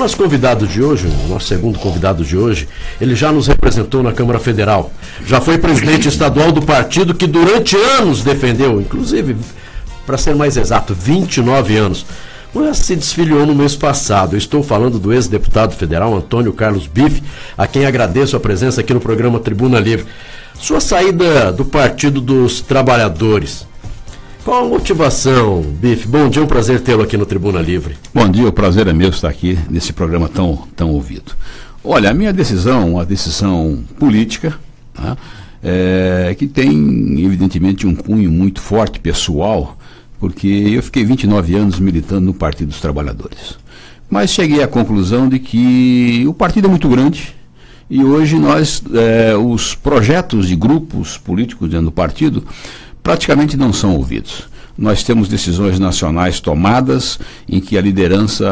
nosso convidado de hoje, o nosso segundo convidado de hoje, ele já nos representou na Câmara Federal. Já foi presidente estadual do partido que durante anos defendeu, inclusive, para ser mais exato, 29 anos. Mas se desfiliou no mês passado. Eu estou falando do ex-deputado federal Antônio Carlos Bife, a quem agradeço a presença aqui no programa Tribuna Livre. Sua saída do Partido dos Trabalhadores. Qual a motivação, Bife? Bom dia, é um prazer tê-lo aqui no Tribuna Livre. Bom dia, o prazer é meu estar aqui nesse programa tão ouvido. Olha, a minha decisão, uma decisão política, né, que tem, evidentemente, um cunho muito forte, pessoal, porque eu fiquei 29 anos militando no Partido dos Trabalhadores. Mas cheguei à conclusão de que o partido é muito grande e hoje nós, os projetos de grupos políticos dentro do partido praticamente não são ouvidos. Nós temos decisões nacionais tomadas em que a liderança,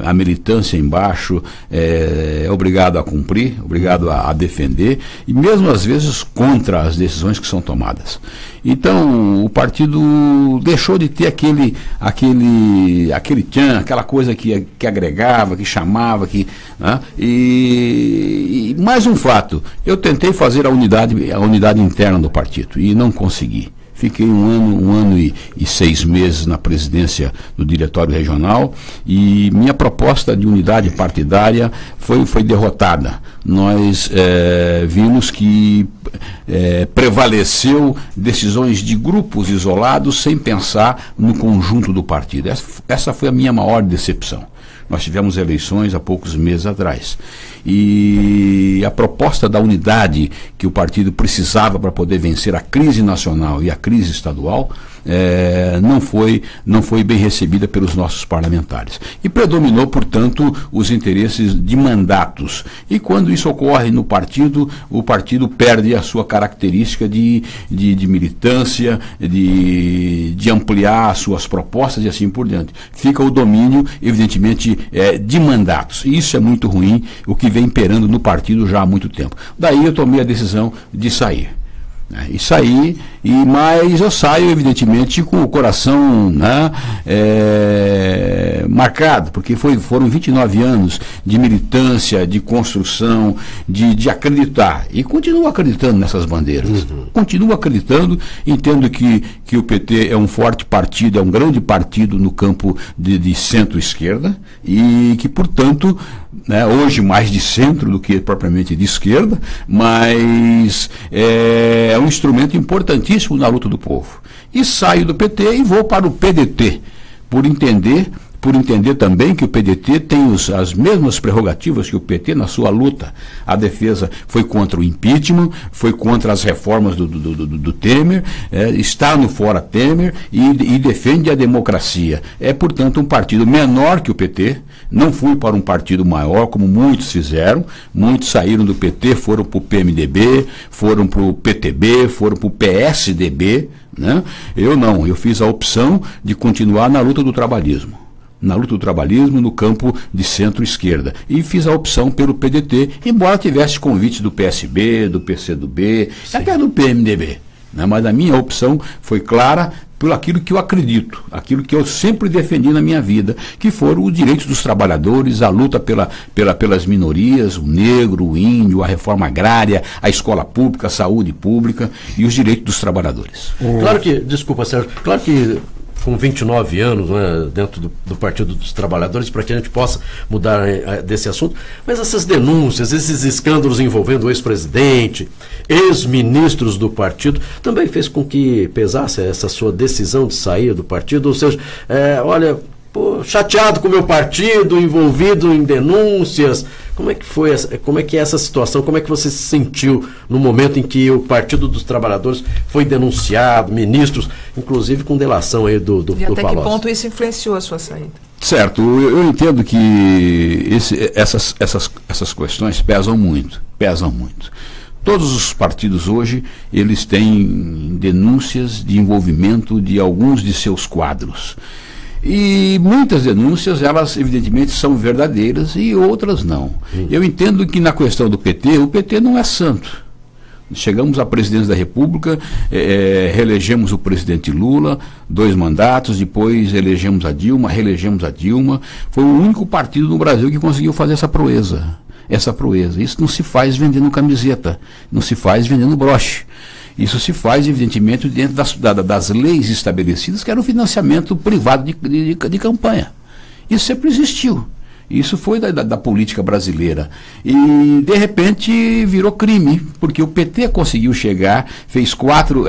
a militância embaixo é obrigado a cumprir, obrigado a defender, e mesmo às vezes contra as decisões que são tomadas. Então o partido deixou de ter aquele tchan, aquela coisa que agregava, que chamava, né? E mais um fato, eu tentei fazer a unidade interna do partido e não consegui. Fiquei um ano e 6 meses na presidência do Diretório Regional e minha proposta de unidade partidária foi derrotada. Nós vimos que prevaleceu decisões de grupos isolados sem pensar no conjunto do partido. Essa foi a minha maior decepção. Nós tivemos eleições há poucos meses atrás. E a proposta da unidade que o partido precisava para poder vencer a crise nacional e a crise estadual não foi bem recebida pelos nossos parlamentares. E predominou, portanto, os interesses de mandatos. E quando isso ocorre no partido, o partido perde a sua característica de militância, de ampliar as suas propostas e assim por diante. Fica o domínio, evidentemente, de mandatos. E isso é muito ruim, o que vem imperando no partido já há muito tempo. Daí eu tomei a decisão de sair. E saí, mas eu saio, evidentemente, com o coração, né, marcado, porque foram 29 anos de militância, de construção, de acreditar. E continuo acreditando nessas bandeiras. Continuo acreditando, entendo que o PT é um forte partido, é um grande partido no campo de centro-esquerda, e que, portanto, né, hoje mais de centro do que propriamente de esquerda, mas é um instrumento importantíssimo na luta do povo. E saio do PT e vou para o PDT, por entender também que o PDT tem as mesmas prerrogativas que o PT na sua luta. A defesa foi contra o impeachment, foi contra as reformas do Temer, está no fora Temer e defende a democracia. É, portanto, um partido menor que o PT. Não fui para um partido maior, como muitos fizeram. Muitos saíram do PT, foram para o PMDB, foram para o PTB, foram para o PSDB. Né? Eu não, eu fiz a opção de continuar na luta do trabalhismo. Na luta do trabalhismo no campo de centro-esquerda. E fiz a opção pelo PDT, embora tivesse convites do PSB, do PCdoB, até do PMDB. Né? Mas a minha opção foi clara por aquilo que eu acredito, aquilo que eu sempre defendi na minha vida, que foram os direitos dos trabalhadores, a luta pelas minorias, o negro, o índio, a reforma agrária, a escola pública, a saúde pública e os direitos dos trabalhadores. Claro que, desculpa, Sérgio, claro que com 29 anos, né, dentro do Partido dos Trabalhadores, para que a gente possa mudar desse assunto, mas essas denúncias, esses escândalos envolvendo o ex-presidente, ex-ministros do partido, também fez com que pesasse essa sua decisão de sair do partido, ou seja, olha, chateado com o meu partido, envolvido em denúncias. Como é que foi como é que é essa situação? Como é que você se sentiu no momento em que o Partido dos Trabalhadores foi denunciado, ministros, inclusive com delação aí do Palocci? E até que ponto isso influenciou a sua saída? Certo, eu entendo que essas questões pesam muito. Todos os partidos hoje, eles têm denúncias de envolvimento de alguns de seus quadros. E muitas denúncias, elas evidentemente são verdadeiras e outras não. Eu entendo que na questão do PT, o PT não é santo. Chegamos à presidência da República, reelegemos o presidente Lula, 2 mandatos, depois elegemos a Dilma, reelegemos a Dilma. Foi o único partido no Brasil que conseguiu fazer essa proeza. Isso não se faz vendendo camiseta, não se faz vendendo broche. Isso se faz, evidentemente, dentro das leis estabelecidas, que era o financiamento privado de campanha. Isso sempre existiu. Isso foi da política brasileira. E, de repente, virou crime, porque o PT conseguiu chegar, fez 4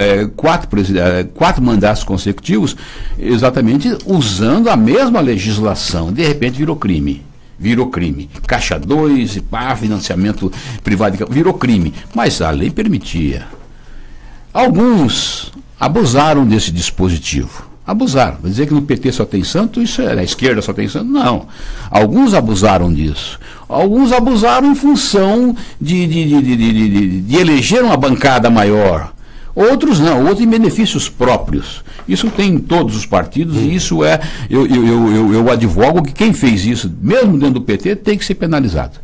mandatos consecutivos, exatamente usando a mesma legislação. De repente, virou crime. Caixa 2, financiamento privado, virou crime. Mas a lei permitia. Alguns abusaram desse dispositivo. Abusaram. Vai dizer que no PT só tem santo, isso é, na esquerda só tem santo? Não. Alguns abusaram disso. Alguns abusaram em função de eleger uma bancada maior. Outros não, outros em benefícios próprios. Isso tem em todos os partidos e isso eu advogo que quem fez isso, mesmo dentro do PT, tem que ser penalizado.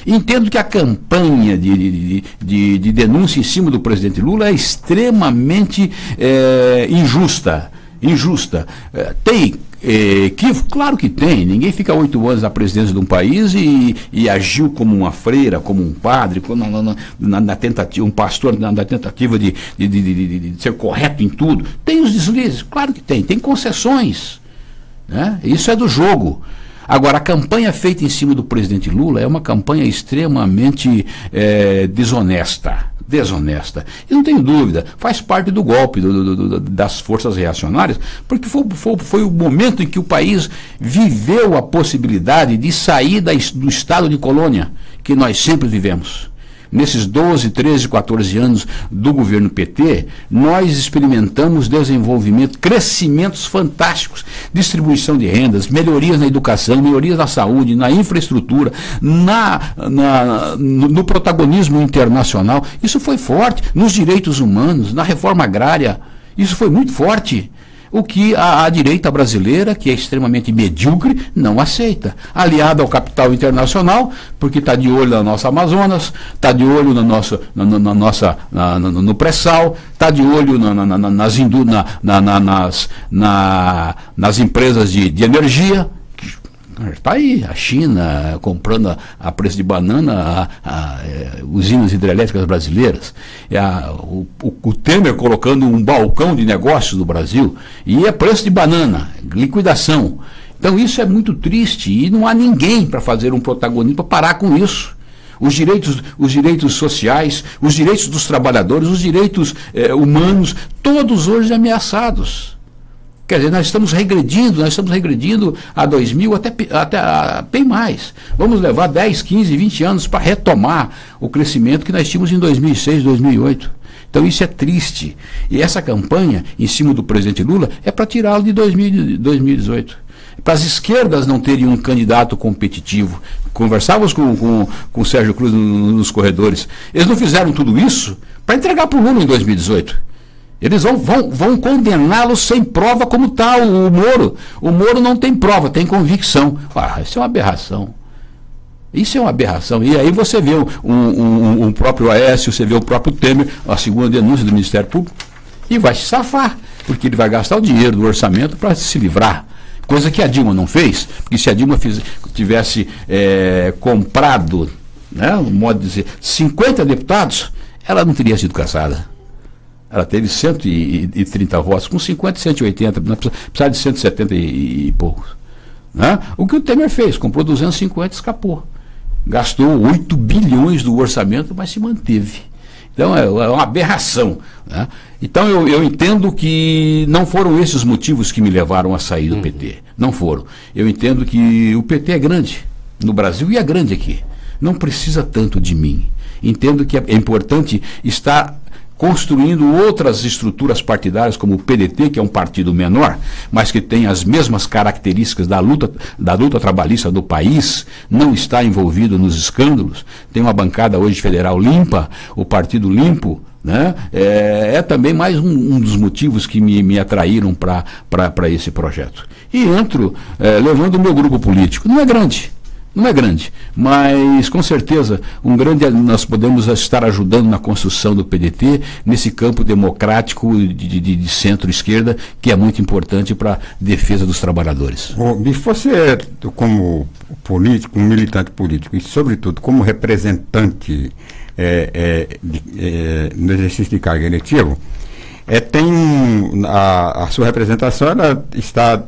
Entendo que a campanha de denúncia em cima do presidente Lula é extremamente injusta. Tem equívoco? Claro que tem. Ninguém fica 8 anos na presidência de um país e agiu como uma freira, como um padre, na tentativa, um pastor na tentativa de ser correto em tudo. Tem os deslizes? Claro que tem. Tem concessões, né? Isso é do jogo. Agora, a campanha feita em cima do presidente Lula é uma campanha extremamente desonesta. E não tenho dúvida, faz parte do golpe das forças reacionárias, porque foi o momento em que o país viveu a possibilidade de sair do estado de colônia que nós sempre vivemos. Nesses 12, 13, 14 anos do governo PT, nós experimentamos desenvolvimento, crescimentos fantásticos, distribuição de rendas, melhorias na educação, melhorias na saúde, na infraestrutura, no protagonismo internacional. Isso foi forte, nos direitos humanos, na reforma agrária, isso foi muito forte. O que a direita brasileira, que é extremamente medíocre, não aceita. Aliado ao capital internacional, porque está de olho na nossa Amazonas, está de olho no pré-sal, está de olho nas empresas de energia. Está aí a China comprando a preço de banana usinas hidrelétricas brasileiras, o Temer colocando um balcão de negócios no Brasil, e é preço de banana, liquidação. Então isso é muito triste e não há ninguém para fazer um protagonismo para parar com isso. Os direitos sociais, os direitos dos trabalhadores, os direitos humanos, todos hoje ameaçados. Quer dizer, nós estamos regredindo a 2000 até bem mais. Vamos levar 10, 15, 20 anos para retomar o crescimento que nós tínhamos em 2006, 2008. Então isso é triste. E essa campanha em cima do presidente Lula é para tirá-lo de 2018. Para as esquerdas não terem um candidato competitivo. Conversávamos com o Sérgio Cruz nos corredores. Eles não fizeram tudo isso para entregar para o Lula em 2018. Eles vão condená-lo sem prova, como está o Moro. O Moro não tem prova, tem convicção. Isso é uma aberração. E aí você vê um próprio Aécio, você vê o próprio Temer, a segunda denúncia do Ministério Público, e vai se safar, porque ele vai gastar o dinheiro do orçamento para se livrar. Coisa que a Dilma não fez, porque se a Dilma tivesse comprado, né, no modo de dizer, 50 deputados, ela não teria sido cassada. Ela teve 130 votos, com 50 e 180, precisava de 170 e poucos. Né? O que o Temer fez? Comprou 250 e escapou. Gastou 8 bilhões do orçamento, mas se manteve. Então é uma aberração. Né? Então eu entendo que não foram esses os motivos que me levaram a sair do PT. Não foram. Eu entendo que o PT é grande no Brasil e é grande aqui. Não precisa tanto de mim. Entendo que é importante estar construindo outras estruturas partidárias, como o PDT, que é um partido menor, mas que tem as mesmas características da luta trabalhista do país, não está envolvido nos escândalos, tem uma bancada hoje federal limpa, o Partido Limpo, né? É também mais um dos motivos que me atraíram para esse projeto. E entro levando o meu grupo político. Não é grande, Não é grande, mas com certeza nós podemos estar ajudando na construção do PDT nesse campo democrático de centro-esquerda, que é muito importante para a defesa dos trabalhadores. Você, como político, um militante político e, sobretudo, como representante no exercício de cargo eletivo, a sua representação ela está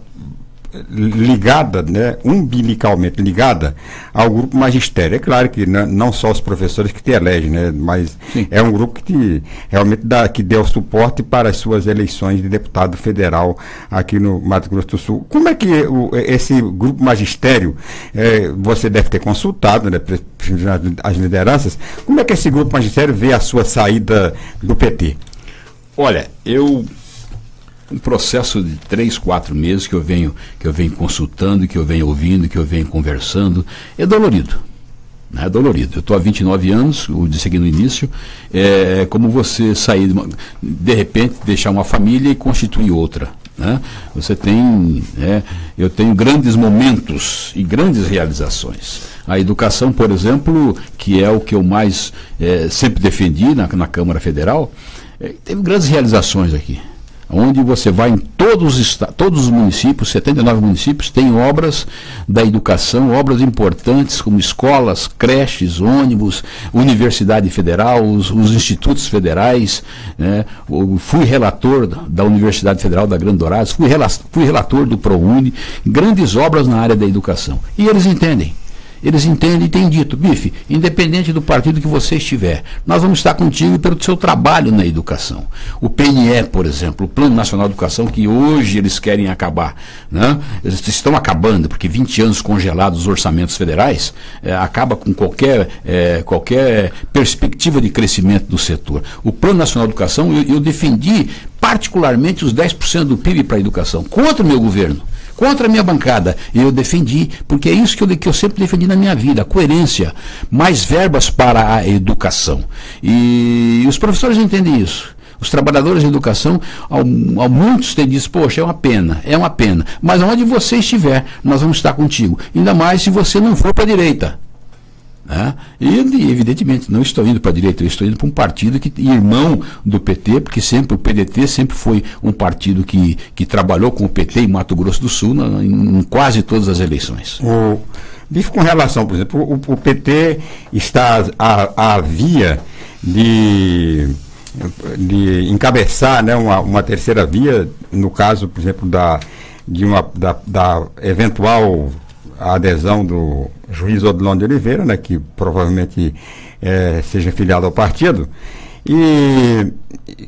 ligada, né, umbilicalmente ligada ao grupo magistério. É claro que não só os professores que te elegem, né, mas sim, é um grupo que realmente que deu suporte para as suas eleições de deputado federal aqui no Mato Grosso do Sul. Como é que esse grupo magistério, você deve ter consultado, né, as lideranças, como é que esse grupo magistério vê a sua saída do PT? Olha, um processo de 3, 4 meses que eu venho consultando, que eu venho ouvindo, que eu venho conversando, é dolorido. É dolorido. Eu estou há 29 anos, eu disse aqui no início, é como você sair, de repente, deixar uma família e constituir outra. Né? Você tem, eu tenho grandes momentos e grandes realizações. A educação, por exemplo, que é o que eu mais sempre defendi na Câmara Federal, teve grandes realizações aqui. Onde você vai em todos os municípios, 79 municípios, tem obras da educação, obras importantes como escolas, creches, ônibus, Universidade Federal, os institutos federais, né? Fui relator da Universidade Federal da Grande Dourados, fui relator do ProUni, grandes obras na área da educação. E eles entendem. Eles entendem e têm dito, Bife, independente do partido que você estiver, nós vamos estar contigo pelo seu trabalho na educação. O PNE, por exemplo, o Plano Nacional de Educação, que hoje eles querem acabar, né? Eles estão acabando, porque 20 anos congelados os orçamentos federais, acaba com qualquer perspectiva de crescimento do setor. O Plano Nacional de Educação, eu defendi particularmente os 10% do PIB para a educação, contra o meu governo. Contra a minha bancada, eu defendi, porque é isso que eu sempre defendi na minha vida, a coerência, mais verbas para a educação. E os professores entendem isso. Os trabalhadores de educação, muitos têm dito, poxa, é uma pena, mas onde você estiver, nós vamos estar contigo, ainda mais se você não for para a direita. E evidentemente não estou indo para a direita, eu estou indo para um partido irmão do PT, porque o PDT sempre foi um partido que trabalhou com o PT em Mato Grosso do Sul em quase todas as eleições. Com relação, por exemplo, o PT está à via de encabeçar, né, uma terceira via, no caso, por exemplo, da eventual adesão do juiz Odilon de Oliveira, né, que provavelmente seja filiado ao partido. E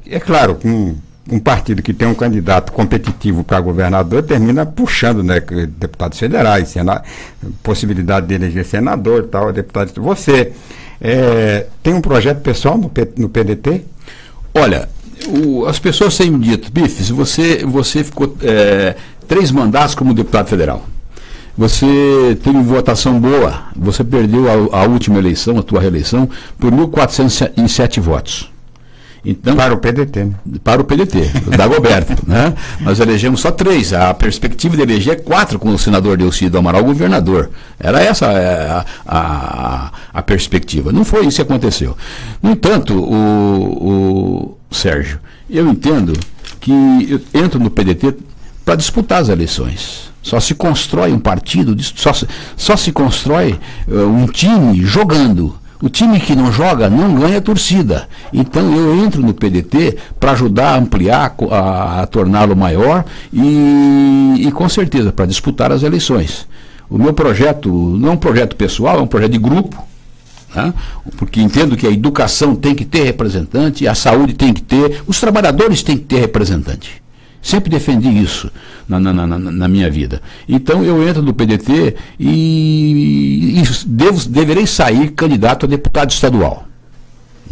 é claro, um partido que tem um candidato competitivo para governador termina puxando, né, deputados federais, possibilidade de eleger senador e tal, deputado. Você tem um projeto pessoal no PDT? Olha, as pessoas têm dito, Bife, se você ficou 3 mandatos como deputado federal, você teve votação boa, você perdeu a última eleição, a tua reeleição, por 1.407 votos. Então, para o PDT, né? Para o PDT, o Dagoberto, né? Nós elegemos só 3, a perspectiva de eleger 4 com o senador Delcy Amaral governador. Era essa a perspectiva. Não foi isso que aconteceu. No entanto, o Sérgio, eu entendo que eu entro no PDT para disputar as eleições. Só se constrói um partido, só se constrói um time jogando. O time que não joga não ganha torcida. Então eu entro no PDT para ajudar a ampliar, a torná-lo maior e com certeza para disputar as eleições. O meu projeto não é um projeto pessoal, é um projeto de grupo. Né? Porque entendo que a educação tem que ter representante, a saúde tem que ter, os trabalhadores têm que ter representante. Sempre defendi isso na minha vida. Então eu entro no PDT e deverei sair candidato a deputado estadual.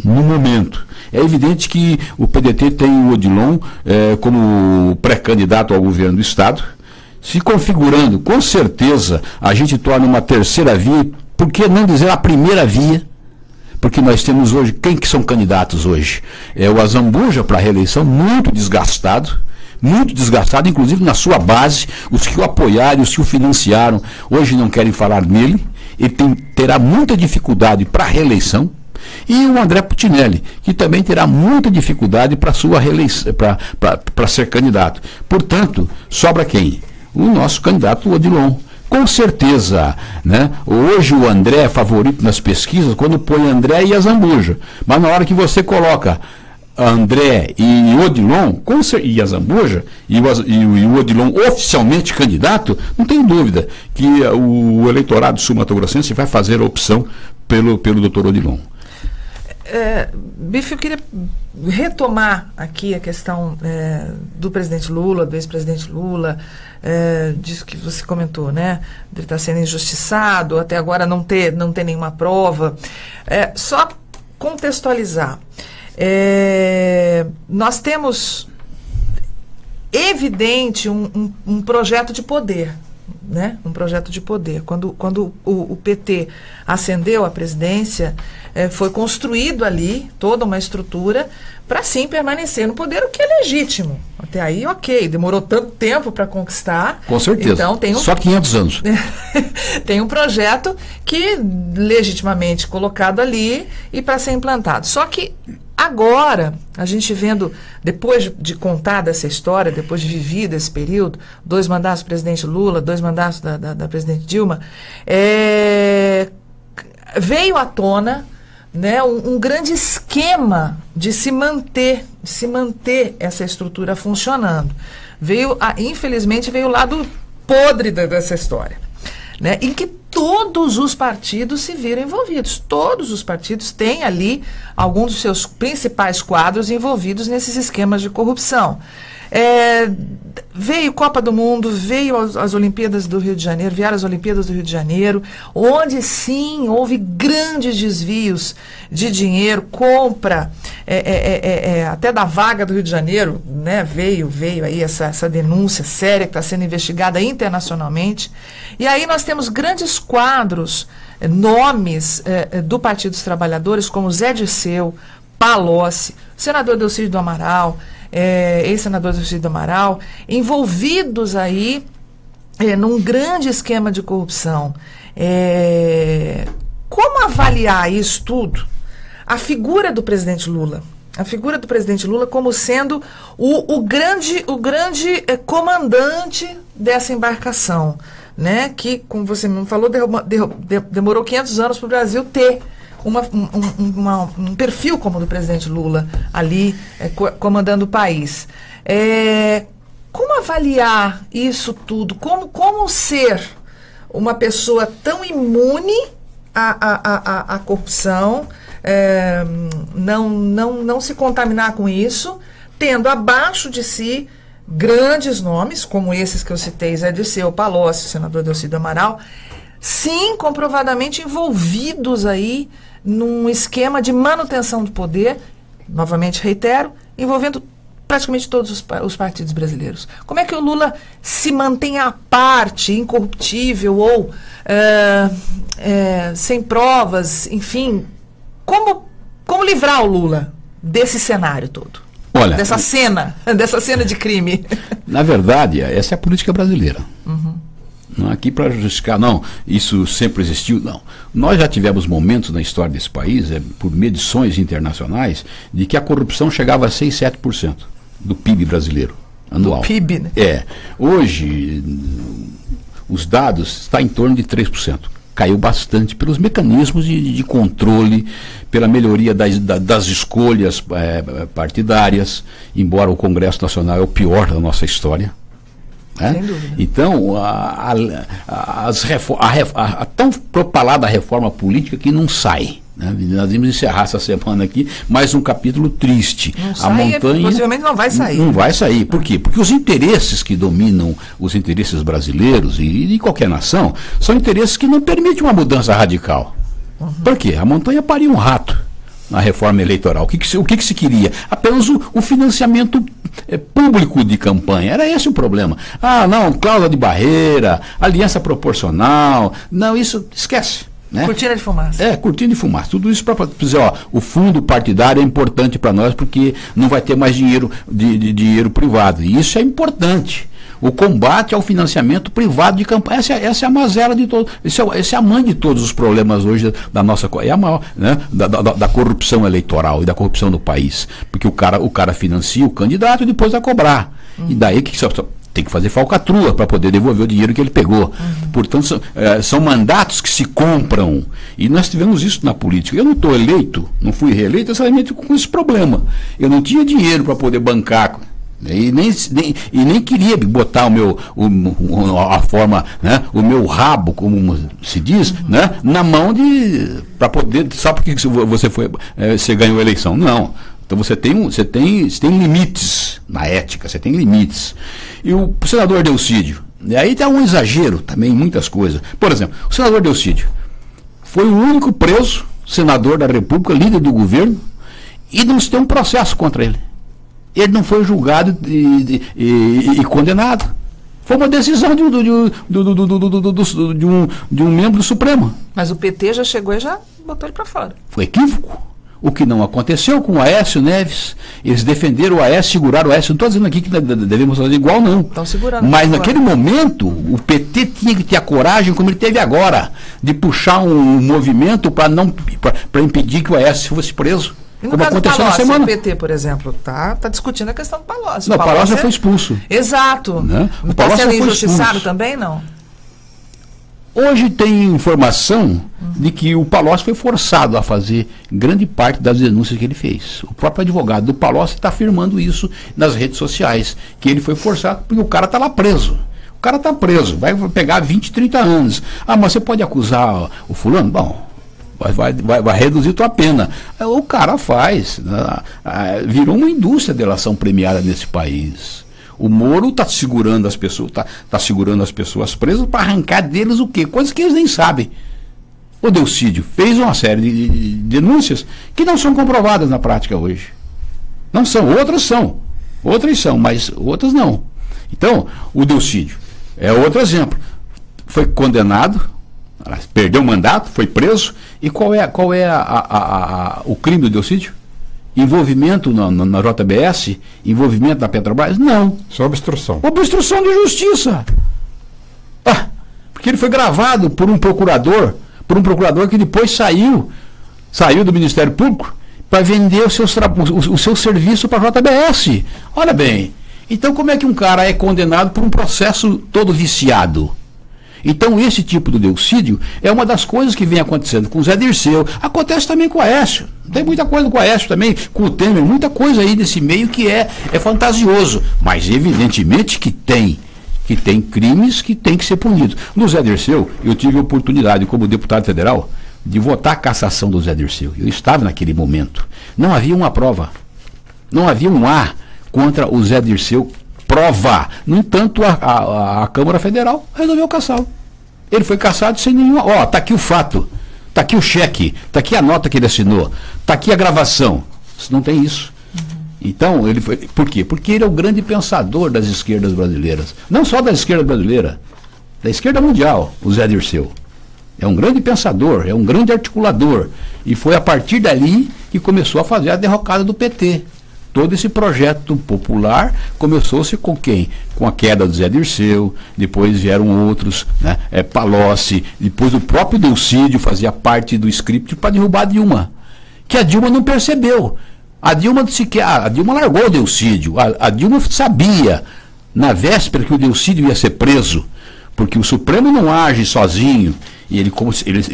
No momento. É evidente que o PDT tem o Odilon como pré-candidato ao governo do Estado. Se configurando, com certeza, a gente torna uma terceira via, por que não dizer a primeira via? Porque nós temos hoje, quem que são candidatos hoje? O Azambuja para a reeleição, muito desgastado, inclusive na sua base, os que o apoiaram, os que o financiaram, hoje não querem falar nele, ele terá muita dificuldade para a reeleição, e o André Putinelli, que também terá muita dificuldade para sua reeleição, para ser candidato. Portanto, sobra quem? O nosso candidato Odilon. Com certeza, né? Hoje o André é favorito nas pesquisas quando põe André e Azambuja. Mas na hora que você coloca André e Odilon, e Azambuja, e o Odilon oficialmente candidato, não tem dúvida que o eleitorado sul-mato-grossense vai fazer a opção pelo Dr. Odilon. Bife, eu queria retomar aqui a questão do presidente Lula, do ex-presidente Lula, disso que você comentou, né? Ele está sendo injustiçado, até agora não ter nenhuma prova. Só contextualizar. Nós temos evidente um projeto de poder, né? Um projeto de poder. Quando o PT ascendeu à presidência, foi construído ali toda uma estrutura para sim permanecer no poder, o que é legítimo. Até aí, ok, demorou tanto tempo para conquistar. Com certeza. Então, só 500 anos. Tem um projeto que legitimamente colocado ali e para ser implantado. Só que agora, a gente vendo, depois de contar dessa história, depois de vivido esse período, 2 mandatos do presidente Lula, 2 mandatos da presidente Dilma, veio à tona, né, um grande esquema de se manter essa estrutura funcionando. Infelizmente, veio o lado podre dessa história, né, em que todos os partidos se viram envolvidos. Todos os partidos têm ali alguns dos seus principais quadros envolvidos nesses esquemas de corrupção. Veio Copa do Mundo, veio as Olimpíadas do Rio de Janeiro, vieram as Olimpíadas do Rio de Janeiro, onde sim houve grandes desvios de dinheiro, compra até da vaga do Rio de Janeiro, né? Veio aí essa denúncia séria que está sendo investigada internacionalmente. E aí nós temos grandes quadros, nomes do Partido dos Trabalhadores, como Zé Dirceu, Palocci, senador Delcídio do Amaral, ex-senador Delcídio do Amaral, envolvidos aí num grande esquema de corrupção. Como avaliar isso tudo? A figura do presidente Lula. A figura do presidente Lula como sendo o grande comandante dessa embarcação, né? Que, como você me falou, demorou 500 anos para o Brasil ter um perfil como o do presidente Lula ali comandando o país. Como avaliar isso tudo? Como ser uma pessoa tão imune à corrupção, não se contaminar com isso, tendo abaixo de si grandes nomes, como esses que eu citei, Zé Dirceu, Palocci, senador Delcídio Amaral, sim, comprovadamente envolvidos aí num esquema de manutenção do poder, novamente reitero, envolvendo praticamente todos os partidos brasileiros. Como é que o Lula se mantém à parte, incorruptível ou sem provas, enfim, como livrar o Lula desse cenário todo? Olha, dessa cena de crime? Na verdade, essa é a política brasileira. Uhum. Não é aqui para justificar, não, isso sempre existiu, não. Nós já tivemos momentos na história desse país, por medições internacionais, de que a corrupção chegava a 6, 7% do PIB brasileiro anual. Do PIB, né? Hoje, os dados estão em torno de 3%. Caiu bastante pelos mecanismos de controle, pela melhoria das escolhas partidárias, embora o Congresso Nacional é o pior da nossa história. Sem dúvida. Então, a tão propalada reforma política que não sai. Né? Nós vamos encerrar essa semana aqui mais um capítulo triste. Não sai, possivelmente não vai sair. Não vai sair. Por quê? Porque os interesses que dominam os interesses brasileiros e de qualquer nação são interesses que não permitem uma mudança radical. Uhum. Por quê? A montanha pariu um rato na reforma eleitoral. O que se queria? Apenas o financiamento público de campanha. Era esse o problema. Não, cláusula de barreira, aliança proporcional. Não, isso esquece. Né? Cortina de fumaça. Cortina de fumaça. Tudo isso para dizer, o fundo partidário é importante para nós porque não vai ter mais dinheiro privado. E isso é importante. o combate ao financiamento privado de campanha. Essa é a mazela de todos. Essa é a mãe de todos os problemas hoje da nossa, é a maior, né, da corrupção eleitoral e da corrupção do país. Porque o cara financia o candidato e depois vai cobrar. E daí que tem que fazer falcatrua para poder devolver o dinheiro que ele pegou. Portanto, são mandatos que se compram. E nós tivemos isso na política. Eu não estou eleito, não fui reeleito exatamente com esse problema. Eu não tinha dinheiro para poder bancar. E nem queria botar a forma, né, o meu rabo, como se diz, né, na mão para poder. Só porque você ganhou a eleição. Não. Então você tem limites na ética, você tem limites. E o senador Delcídio, e aí tem um exagero também em muitas coisas. Por exemplo, o senador Delcídio foi o único preso, senador da República, líder do governo, e não se tem um processo contra ele. Ele não foi julgado e condenado. Foi uma decisão de um membro do Supremo. Mas o PT já chegou e já botou ele para fora. Foi equívoco. O que não aconteceu com o Aécio Neves. Eles defenderam o Aécio, seguraram o Aécio. Não estou dizendo aqui que devemos fazer igual, não. Estão segurando. Mas naquele momento, o PT tinha que ter a coragem, como ele teve agora, de puxar um movimento para impedir que o Aécio fosse preso. E no como caso aconteceu do Palocci, na semana. O PT, por exemplo, tá discutindo a questão do Palocci. Não, o Palocci foi expulso. Exato. Né? O Está Palocci sendo foi injustiçado expulso. também, não? Hoje tem informação de que o Palocci foi forçado a fazer grande parte das denúncias que ele fez. O próprio advogado do Palocci está afirmando isso nas redes sociais, que ele foi forçado porque o cara está lá preso. O cara está preso, vai pegar 20, 30 anos. Ah, mas você pode acusar o fulano? Bom, vai reduzir tua pena. O cara faz. Virou uma indústria de delação premiada nesse país. O Moro está segurando as pessoas, tá segurando as pessoas presas para arrancar deles o quê? Coisas que eles nem sabem. O Delcídio fez uma série de denúncias que não são comprovadas na prática hoje. Não são, outras são, mas outras não. Então, o Delcídio é outro exemplo. Foi condenado, perdeu o mandato, foi preso. E qual é o crime do Delcídio? Envolvimento na JBS? Envolvimento na Petrobras? Não. Só obstrução. Obstrução de justiça. Porque ele foi gravado por um procurador que depois saiu do Ministério Público para vender o seu serviço para a JBS. Olha bem, então como é que um cara é condenado por um processo todo viciado? Então esse tipo de Delcídio é uma das coisas que vem acontecendo com o Zé Dirceu. Acontece também com o Aécio. Tem muita coisa com o Aécio também, com o Temer, muita coisa aí desse meio que é fantasioso. Mas evidentemente que tem crimes que tem que ser punidos. No Zé Dirceu, eu tive a oportunidade, como deputado federal, de votar a cassação do Zé Dirceu. Eu estava naquele momento. Não havia uma prova. Não havia um A contra o Zé Dirceu. Prova. No entanto, a Câmara Federal resolveu cassá-lo. Ele foi cassado sem nenhuma. Está aqui o fato, está aqui o cheque, está aqui a nota que ele assinou, está aqui a gravação. Não tem isso. Então, ele foi. Por quê? Porque ele é o grande pensador das esquerdas brasileiras. Não só da esquerda brasileira, da esquerda mundial, o Zé Dirceu. É um grande pensador, é um grande articulador. E foi a partir dali que começou a fazer a derrocada do PT. Todo esse projeto popular começou-se com quem? Com a queda do Zé Dirceu, depois vieram outros, né? Palocci, depois o próprio Delcídio fazia parte do script para derrubar a Dilma, que a Dilma não percebeu. A Dilma largou o Delcídio, a Dilma sabia, na véspera, que o Delcídio ia ser preso, porque o Supremo não age sozinho. E ele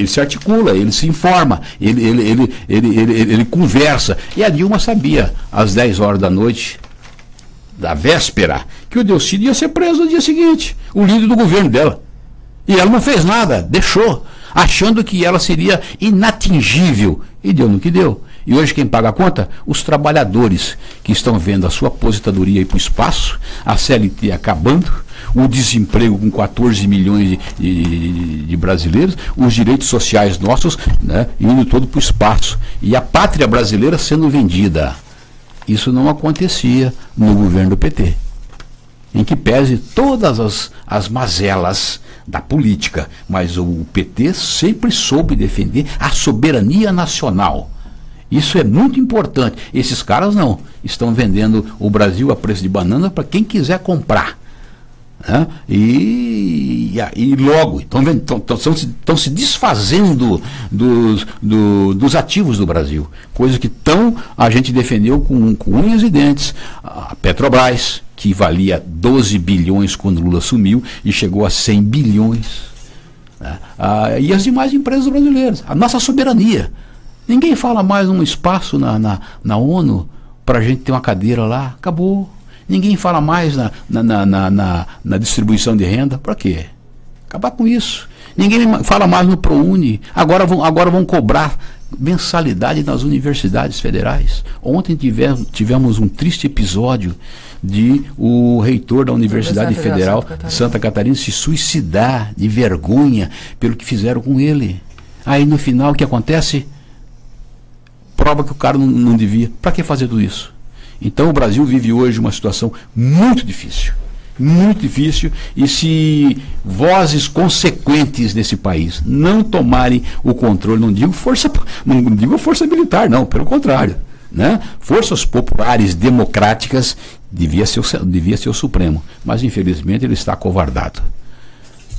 se articula, ele se informa, ele conversa. E a Dilma sabia, às 10 horas da noite, da véspera, que o Delcídio ia ser preso no dia seguinte, o líder do governo dela. E ela não fez nada, deixou, achando que ela seria inatingível. E deu no que deu. E hoje quem paga a conta? Os trabalhadores, que estão vendo a sua aposentadoria ir para o espaço, a CLT acabando, o desemprego com 14 milhões de brasileiros, os direitos sociais nossos, né, indo todo para o espaço. E a pátria brasileira sendo vendida. Isso não acontecia no governo do PT. Em que pese todas as mazelas da política, mas o PT sempre soube defender a soberania nacional. Isso é muito importante. Esses caras não. Estão vendendo o Brasil a preço de banana para quem quiser comprar. né? E logo estão se desfazendo dos ativos do Brasil, coisa que a gente defendeu com unhas e dentes. A Petrobras, que valia 12 bilhões quando Lula assumiu e chegou a 100 bilhões, né? E as demais empresas brasileiras, a nossa soberania. Ninguém fala mais num espaço na ONU para a gente ter uma cadeira lá, acabou. Ninguém fala mais na distribuição de renda, para quê? Acabar com isso. Ninguém fala mais no ProUni. Agora vão cobrar mensalidade nas universidades federais. Ontem tivemos um triste episódio de o reitor da Universidade Federal de Santa Catarina se suicidar de vergonha pelo que fizeram com ele. Aí no final o que acontece? Prova que o cara não devia. Para que fazer tudo isso? Então o Brasil vive hoje uma situação muito difícil, e se vozes consequentes desse país não tomarem o controle, não digo força militar, não, pelo contrário, né? Forças populares democráticas devia ser o Supremo, mas infelizmente ele está acovardado,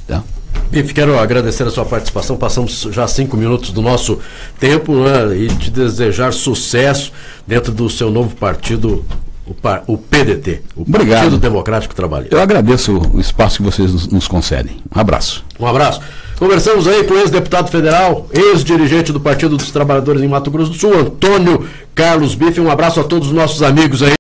tá? Bife, quero agradecer a sua participação. Passamos já 5 minutos do nosso tempo, né, e te desejar sucesso dentro do seu novo partido, o PDT, o Obrigado. Partido Democrático Trabalhista. Eu agradeço o espaço que vocês nos concedem. Um abraço. Um abraço. Conversamos aí com o ex-deputado federal, ex-dirigente do Partido dos Trabalhadores em Mato Grosso do Sul, Antônio Carlos Bife. Um abraço a todos os nossos amigos aí.